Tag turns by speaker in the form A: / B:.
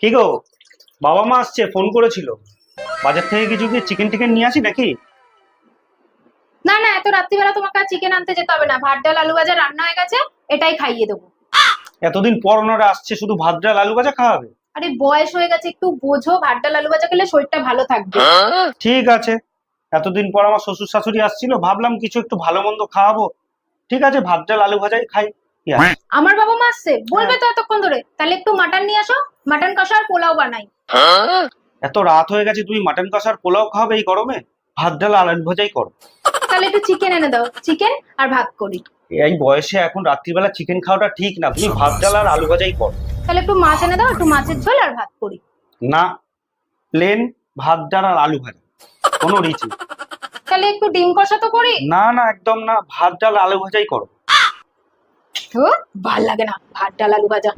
A: কি গো, বাবা মা আসছে, ফোন করেছিল। বাজার থেকে কিছু কি চিকেন টিকেন নিয়ে আসি নাকি?
B: না না, এত রাত্রিবেলা তোমাকে আর চিকেন আনতে যেতে হবে না। ভাত ডাল আলু ভাজা রান্না হয়ে গেছে, এটাই খাইয়ে দেবো।
A: এতদিন পর ওনারা আসছে, শুধু ভাত ডাল আলু ভাজা খাওয়াবে?
B: আরে বয়স হয়ে গেছে, একটু বোঝো। ভাত ডাল আলু ভাজা খেলে শরীরটা ভালো থাকবে।
A: ঠিক আছে। এতদিন পর আমার শ্বশুর শাশুড়ি আসছিল, ভাবলাম কিছু একটু ভালো মন্দ খাওয়াবো। ঠিক আছে, ভাত ডাল আলু ভাজাই খাই। কি আছে?
B: আমার বাবা মা আসছে বলবে তো এতক্ষণ ধরে, তাহলে একটু মাটন নিয়ে আসো। মাটন কষা আর পোলাও বানাই।
A: এত রাত হয়ে গেছে, তুমি মাটন কষার পোলাও খাওয়াবে এই গরমে? ভাত ডাল আলু ভাজাই করো।
B: তাহলে একটু চিকেন এনে দাও, চিকেন আর ভাত করি।
A: এই বয়সে এখন রাত্রিবেলা চিকেন খাওয়াটা ঠিক না, তুমি ভাত ডাল আর আলু ভাজাই করো।
B: তাহলে একটু মাছ এনে দাও, একটু মাছের ঝোল আর ভাত করি।
A: না, প্লেন ভাত ডাল আর আলু ভাজা, কোনো রিচ নেই।
B: তাহলে একটু ডিম কষা তো করি।
A: না না, একদম না, ভাত ডাল আলু ভাজাই করো।
B: তো ভাল লাগে না ভাত ডাল আলু ভাজা।